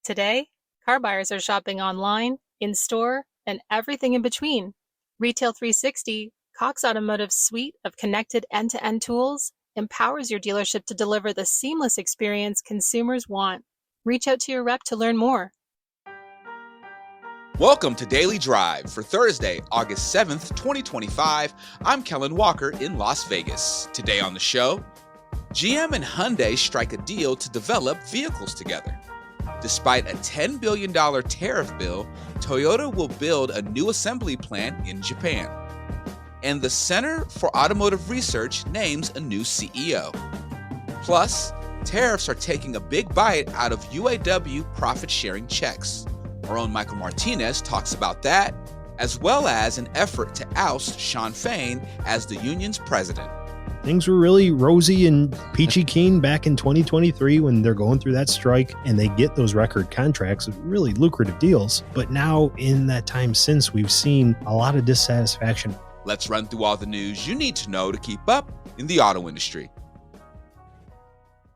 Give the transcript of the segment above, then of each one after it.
Today, car buyers are shopping online, in-store, and everything in between. Retail 360, Cox Automotive's suite of connected end-to-end tools, empowers your dealership to deliver the seamless experience consumers want. Reach out to your rep to learn more. Welcome to Daily Drive for Thursday, August 7th, 2025. I'm Kellen Walker in Las Vegas. Today on the show, GM and Hyundai strike a deal to develop vehicles together. Despite a $10 billion tariff bill, Toyota will build a new assembly plant in Japan. And the Center for Automotive Research names a new CEO. Plus, tariffs are taking a big bite out of UAW profit-sharing checks. Our own Michael Martinez talks about that, as well as an effort to oust Sean Fain as the union's president. Things were really rosy and peachy keen back in 2023 when they're going through that strike and they get those record contracts, really lucrative deals. But now in that time since, we've seen a lot of dissatisfaction. Let's run through all the news you need to know to keep up in the auto industry.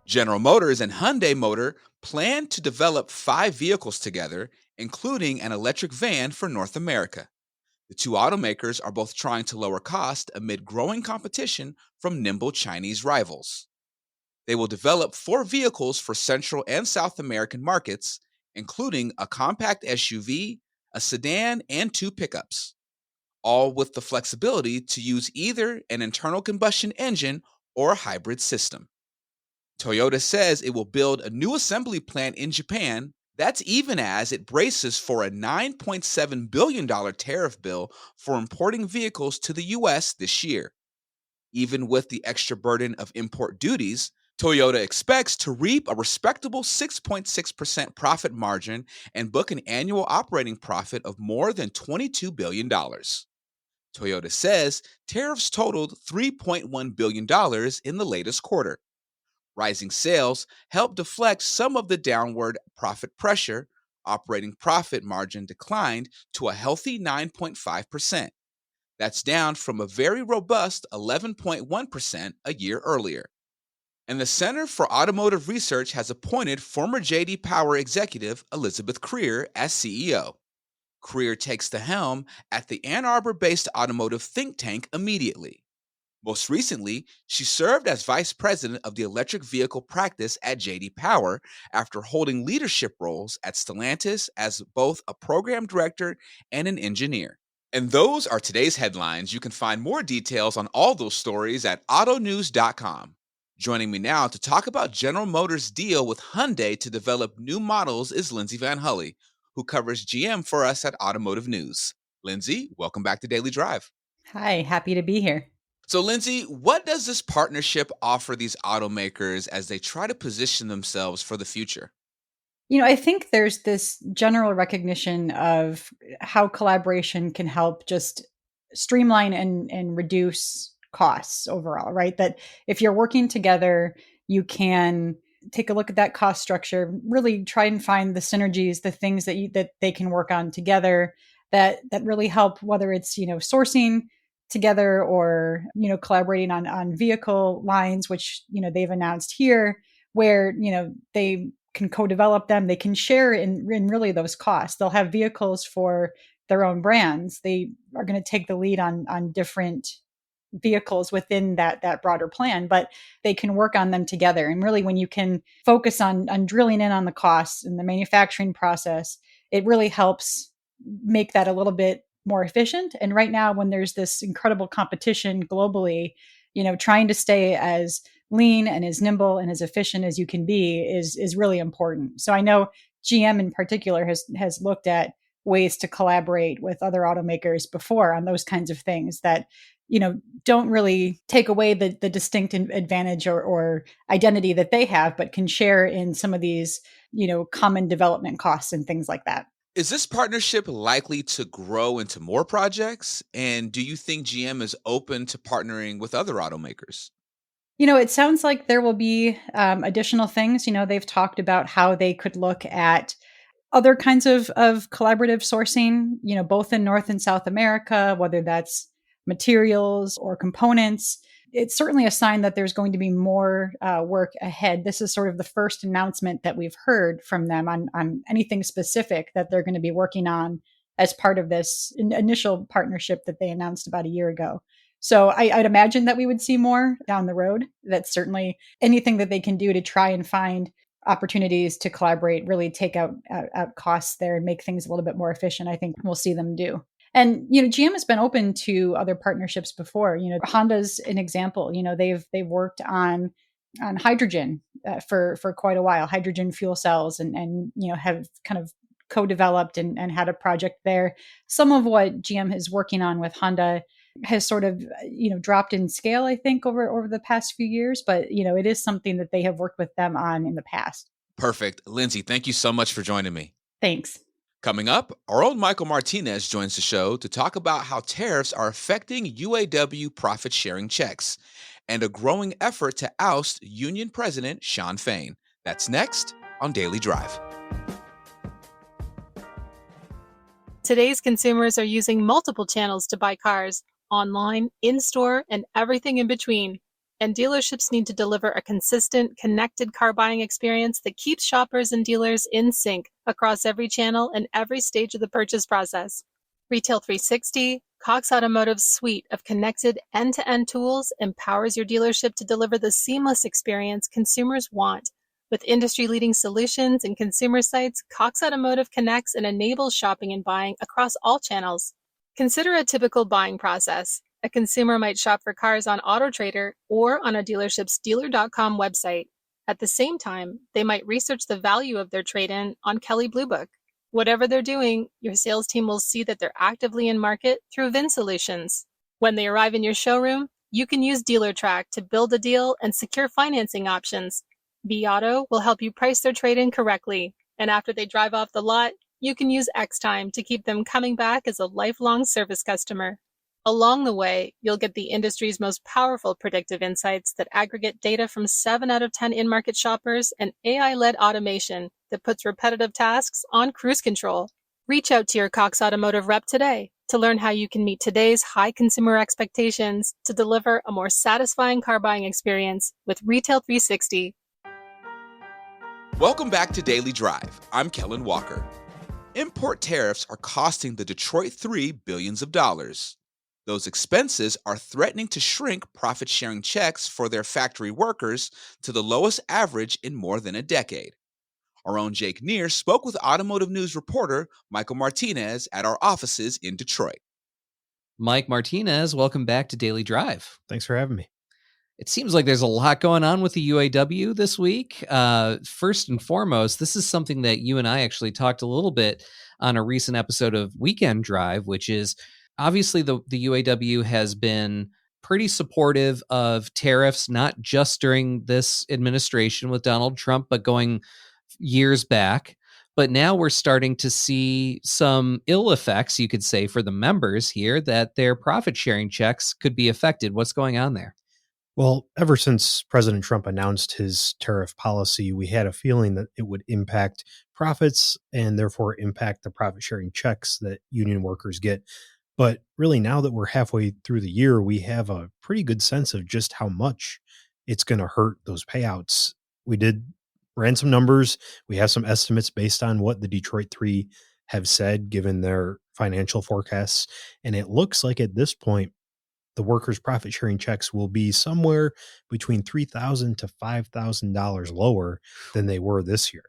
General Motors and Hyundai Motor plan to develop 5 vehicles together, including an electric van for North America. The two automakers are both trying to lower cost amid growing competition from nimble Chinese rivals. They will develop 4 vehicles for Central and South American markets, including a compact SUV, a sedan, and 2 pickups, all with the flexibility to use either an internal combustion engine or a hybrid system. Toyota says it will build a new assembly plant in Japan. That's even as it braces for a $9.7 billion tariff bill for importing vehicles to the U.S. this year. Even with the extra burden of import duties, Toyota expects to reap a respectable 6.6% profit margin and book an annual operating profit of more than $22 billion. Toyota says tariffs totaled $3.1 billion in the latest quarter. Rising sales helped deflect some of the downward profit pressure. Operating profit margin declined to a healthy 9.5%. That's down from a very robust 11.1% a year earlier. And the Center for Automotive Research has appointed former J.D. Power executive Elizabeth Creer as CEO. Creer takes the helm at the Ann Arbor-based automotive think tank immediately. Most recently, she served as vice president of the electric vehicle practice at J.D. Power after holding leadership roles at Stellantis as both a program director and an engineer. And those are today's headlines. You can find more details on all those stories at autonews.com. Joining me now to talk about General Motors' deal with Hyundai to develop new models is Lindsay Van Hully, who covers GM for us at Automotive News. Lindsay, welcome back to Daily Drive. Hi, happy to be here. So, Lindsay, what does this partnership offer these automakers as they try to position themselves for the future? I think there's this general recognition of how collaboration can help just streamline and reduce costs overall, right? That if you're working together, you can take a look at that cost structure, really try and find the synergies, the things that they can work on together that really help, whether it's, sourcing together or, collaborating on vehicle lines, which, they've announced here, where, they can co-develop them. They can share in really those costs. They'll have vehicles for their own brands. They are going to take the lead on different vehicles within that broader plan, but they can work on them together. And really, when you can focus on drilling in on the costs and the manufacturing process, it really helps make that a little bit more efficient. And right now, when there's this incredible competition globally, trying to stay as lean and as nimble and as efficient as you can be is really important. So I know GM in particular has looked at ways to collaborate with other automakers before on those kinds of things that, don't really take away the distinct advantage or identity that they have, but can share in some of these, common development costs and things like that. Is this partnership likely to grow into more projects? And do you think GM is open to partnering with other automakers? It sounds like there will be additional things. They've talked about how they could look at other kinds of collaborative sourcing, both in North and South America, whether that's materials or components. it's certainly a sign that there's going to be more work ahead. This is sort of the first announcement that we've heard from them on anything specific that they're going to be working on as part of this initial partnership that they announced about a year ago. So I'd imagine that we would see more down the road. That's certainly anything that they can do to try and find opportunities to collaborate, really take out costs there and make things a little bit more efficient. I think we'll see them do. And GM has been open to other partnerships before. Honda's an example. They've worked on hydrogen for quite a while, hydrogen fuel cells, and have kind of co-developed and had a project there. Some of what GM is working on with Honda has sort of dropped in scale, I think, over the past few years, but it is something that they have worked with them on in the past. Perfect. Lindsay, thank you so much for joining me. Thanks. Coming up, our own Michael Martinez joins the show to talk about how tariffs are affecting UAW profit-sharing checks and a growing effort to oust union president Shawn Fain. That's next on Daily Drive. Today's consumers are using multiple channels to buy cars, online, in-store, and everything in between. And dealerships need to deliver a consistent, connected car buying experience that keeps shoppers and dealers in sync across every channel and every stage of the purchase process. Retail 360, Cox Automotive's suite of connected end-to-end tools empowers your dealership to deliver the seamless experience consumers want. With industry-leading solutions and consumer sites, Cox Automotive connects and enables shopping and buying across all channels. Consider a typical buying process. A consumer might shop for cars on AutoTrader or on a dealership's dealer.com website. At the same time, they might research the value of their trade-in on Kelley Blue Book. Whatever they're doing, your sales team will see that they're actively in market through VIN Solutions. When they arrive in your showroom, you can use DealerTrack to build a deal and secure financing options. vAuto will help you price their trade-in correctly, and after they drive off the lot, you can use X-Time to keep them coming back as a lifelong service customer. Along the way, you'll get the industry's most powerful predictive insights that aggregate data from 7 out of 10 in-market shoppers and AI-led automation that puts repetitive tasks on cruise control. Reach out to your Cox Automotive rep today to learn how you can meet today's high consumer expectations to deliver a more satisfying car buying experience with Retail 360. Welcome back to Daily Drive. I'm Kellen Walker. Import tariffs are costing the Detroit 3 billions of dollars. Those expenses are threatening to shrink profit-sharing checks for their factory workers to the lowest average in more than a decade. Our own Jake Neer spoke with automotive news reporter Michael Martinez at our offices in Detroit. Mike Martinez, welcome back to Daily Drive. Thanks for having me. It seems like there's a lot going on with the UAW this week. First and foremost, this is something that you and I actually talked a little bit on a recent episode of Weekend Drive, which is obviously the UAW has been pretty supportive of tariffs, not just during this administration with Donald Trump, but going years back. But now we're starting to see some ill effects, you could say, for the members here, that their profit sharing checks could be affected. What's going on there? Well, ever since President Trump announced his tariff policy, we had a feeling that it would impact profits and therefore impact the profit sharing checks that union workers get. But really, now that we're halfway through the year, we have a pretty good sense of just how much it's going to hurt those payouts. We ran some numbers. We have some estimates based on what the Detroit 3 have said, given their financial forecasts. And it looks like at this point, the workers' profit sharing checks will be somewhere between $3,000 to $5,000 lower than they were this year.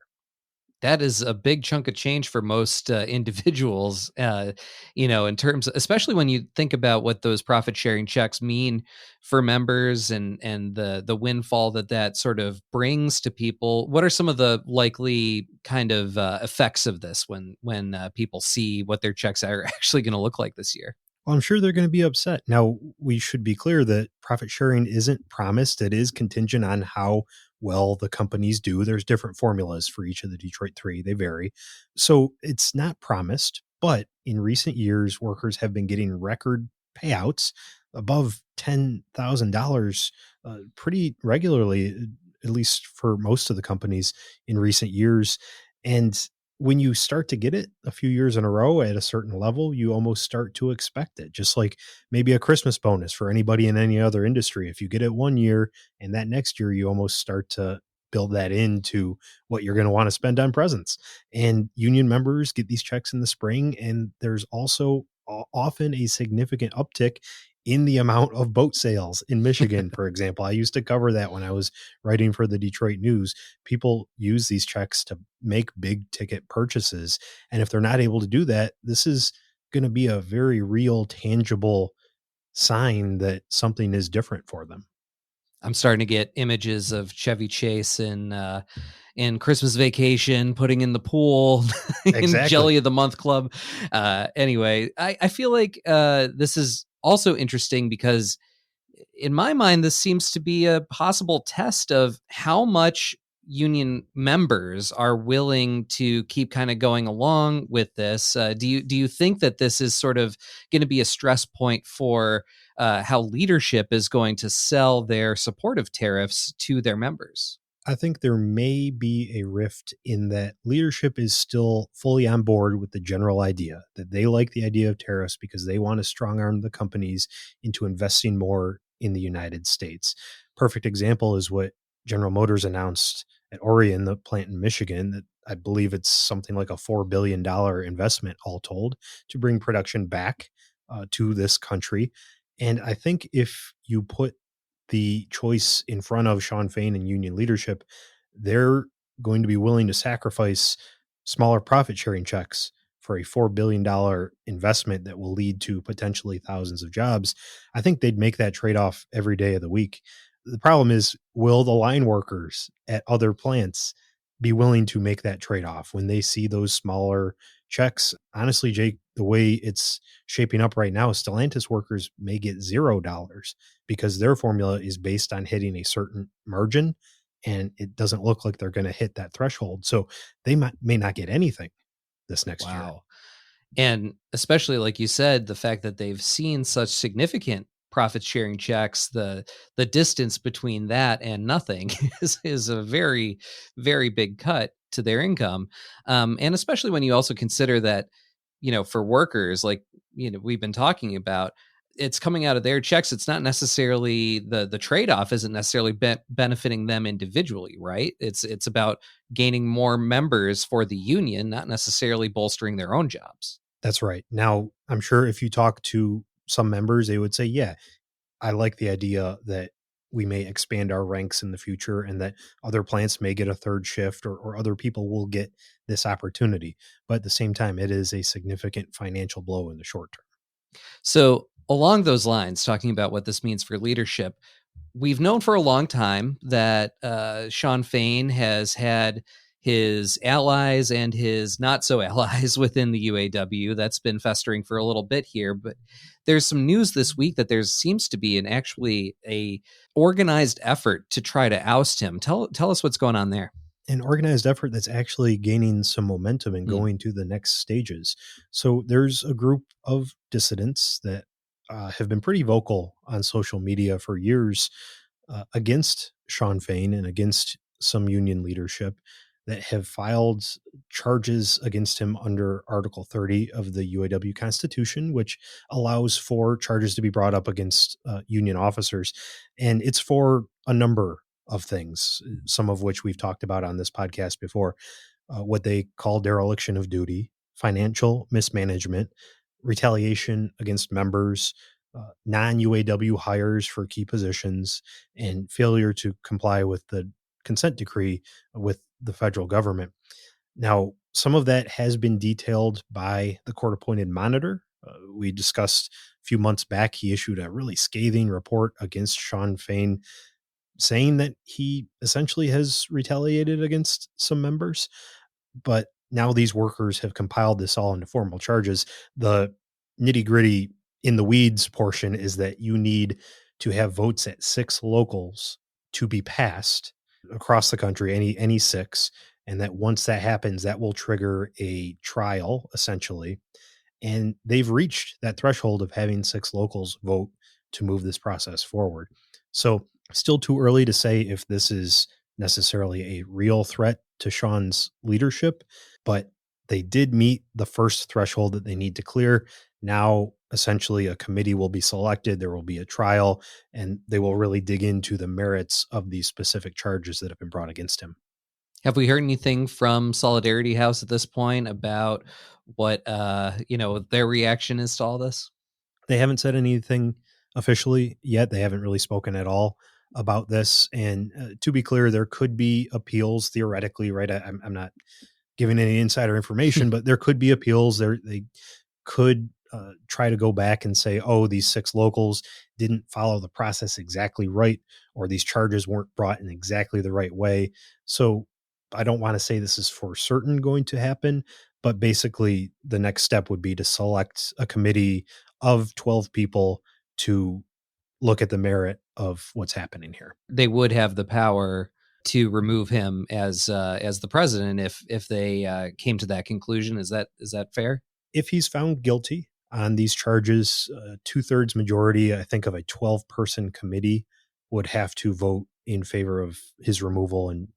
That is a big chunk of change for most individuals, in terms, especially when you think about what those profit sharing checks mean for members and the windfall that sort of brings to people. What are some of the likely kind of effects of this when people see what their checks are actually going to look like this year? Well, I'm sure they're going to be upset. Now, we should be clear that profit sharing isn't promised. It is contingent on how well the companies do. There's different formulas for each of the Detroit 3. They vary. So it's not promised, but in recent years, workers have been getting record payouts above $10,000 pretty regularly, at least for most of the companies in recent years. And when you start to get it a few years in a row at a certain level, you almost start to expect it. Just like maybe a Christmas bonus for anybody in any other industry. If you get it one year and that next year, you almost start to build that into what you're going to want to spend on presents. And union members get these checks in the spring. And there's also often a significant uptick in the amount of boat sales in Michigan, for example. I used to cover that when I was writing for the Detroit News. People use these checks to make big ticket purchases. And if they're not able to do that, this is going to be a very real, tangible sign that something is different for them. I'm starting to get images of Chevy Chase in Christmas Vacation, putting in the pool, in Exactly. Jelly of the Month Club. Anyway, I feel like this is also interesting because in my mind, this seems to be a possible test of how much union members are willing to keep kind of going along with this. Do you think that this is sort of going to be a stress point for how leadership is going to sell their support of tariffs to their members? I think there may be a rift in that leadership is still fully on board with the general idea that they like the idea of tariffs because they want to strong arm the companies into investing more in the United States. Perfect example is what General Motors announced at Orion, the plant in Michigan, that I believe it's something like a $4 billion investment all told to bring production back to this country. And I think if you put the choice in front of Sean Fain and union leadership, they're going to be willing to sacrifice smaller profit sharing checks for a $4 billion investment that will lead to potentially thousands of jobs. I think they'd make that trade off every day of the week. The problem is, will the line workers at other plants be willing to make that trade off when they see those smaller checks? Honestly, Jake, the way it's shaping up right now, Stellantis workers may get $0 because their formula is based on hitting a certain margin, and it doesn't look like they're going to hit that threshold. So they may not get anything this next year. Wow. And especially like you said, the fact that they've seen such significant profit sharing checks, the distance between that and nothing is a very, very big cut to their income. And especially when you also consider that, for workers, like, we've been talking about, it's coming out of their checks. It's not necessarily the trade-off isn't necessarily benefiting them individually, right? It's about gaining more members for the union, not necessarily bolstering their own jobs. That's right. Now, I'm sure if you talk to some members, they would say, yeah, I like the idea that we may expand our ranks in the future and that other plants may get a third shift or other people will get this opportunity. But at the same time, it is a significant financial blow in the short term. So along those lines, talking about what this means for leadership, we've known for a long time that Sean Fain has had his allies and his not so allies within the UAW. That's been festering for a little bit here, but there's some news this week that there seems to be actually a organized effort to try to oust him. Tell us what's going on there. An organized effort that's actually gaining some momentum and going to the next stages. So there's a group of dissidents that have been pretty vocal on social media for years against Sean Fain and against some union leadership that have filed charges against him under Article 30 of the UAW Constitution, which allows for charges to be brought up against union officers. And it's for a number of things, some of which we've talked about on this podcast before, what they call dereliction of duty, financial mismanagement, retaliation against members, non-UAW hires for key positions, and failure to comply with the consent decree with the federal government. Now, some of that has been detailed by the court-appointed monitor. We discussed a few months back, he issued a really scathing report against Sean Fain, saying that he essentially has retaliated against some members. But now these workers have compiled this all into formal charges. The nitty gritty in the weeds portion is that you need to have votes at 6 locals to be passed across the country, any 6. And that once that happens, that will trigger a trial essentially. And they've reached that threshold of having 6 locals vote to move this process forward. So still too early to say if this is necessarily a real threat to Sean's leadership, but They did meet the first threshold that they need to clear. Now, essentially, a committee will be selected. There will be a trial, and they will really dig into the merits of these specific charges that have been brought against him. Have we heard anything from Solidarity House at this point about what their reaction is to all this? They haven't said anything officially yet. They haven't really spoken at all about this. And to be clear, there could be appeals theoretically, right? I'm not giving any insider information, but there could be appeals. They could try to go back and say, oh, these 6 locals didn't follow the process exactly right, or these charges weren't brought in exactly the right way. So I don't want to say this is for certain going to happen, but basically the next step would be to select a committee of 12 people to look at the merit of what's happening here. They would have the power to remove him as the president if they came to that conclusion. Is that fair? If he's found guilty on these charges, 2/3 majority, I think, of a 12-person committee would have to vote in favor of his removal, and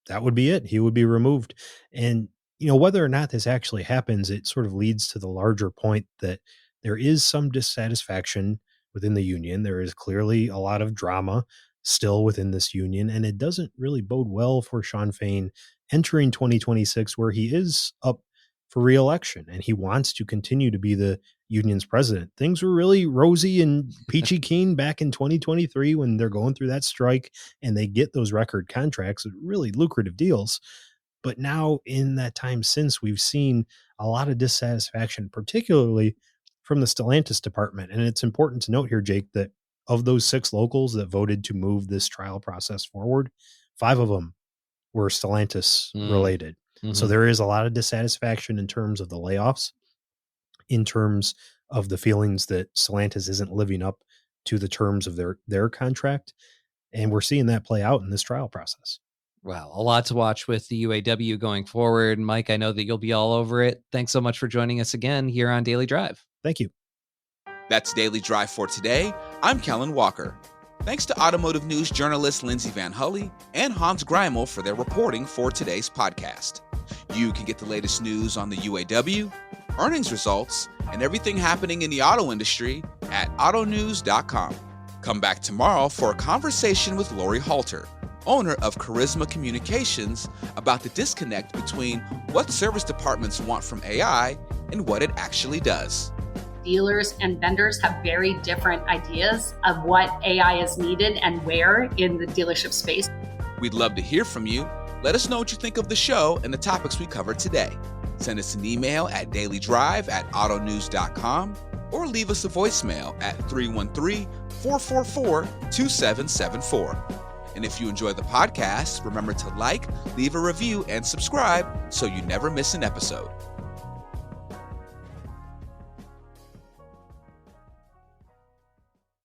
that would be it. He would be removed. And, whether or not this actually happens, it sort of leads to the larger point that there is some dissatisfaction within the union. There is clearly a lot of drama still within this union, and it doesn't really bode well for Shawn Fain entering 2026, where he is up for re-election and he wants to continue to be the union's president. Things were really rosy and peachy keen back in 2023 when they're going through that strike and they get those record contracts, really lucrative deals. But now in that time since, we've seen a lot of dissatisfaction, particularly from the Stellantis department. And it's important to note here, Jake, that of those 6 locals that voted to move this trial process forward, 5 of them were Stellantis related. Mm-hmm. So there is a lot of dissatisfaction in terms of the layoffs, in terms of the feelings that Stellantis isn't living up to the terms of their contract. And we're seeing that play out in this trial process. Well, a lot to watch with the UAW going forward. Mike, I know that you'll be all over it. Thanks so much for joining us again here on Daily Drive. Thank you. That's Daily Drive for today. I'm Kellen Walker. Thanks to automotive news journalists Lindsay Van Hully and Hans Greimel for their reporting for today's podcast. You can get the latest news on the UAW, earnings results, and everything happening in the auto industry at autonews.com. Come back tomorrow for a conversation with Lori Halter, owner of Charisma Communications, about the disconnect between what service departments want from AI and what it actually does. Dealers and vendors have very different ideas of what AI is needed and where in the dealership space. We'd love to hear from you. Let us know what you think of the show and the topics we covered today. Send us an email at dailydrive@autonews.com or leave us a voicemail at 313-444-2774. And if you enjoy the podcast, remember to like, leave a review, and subscribe so you never miss an episode.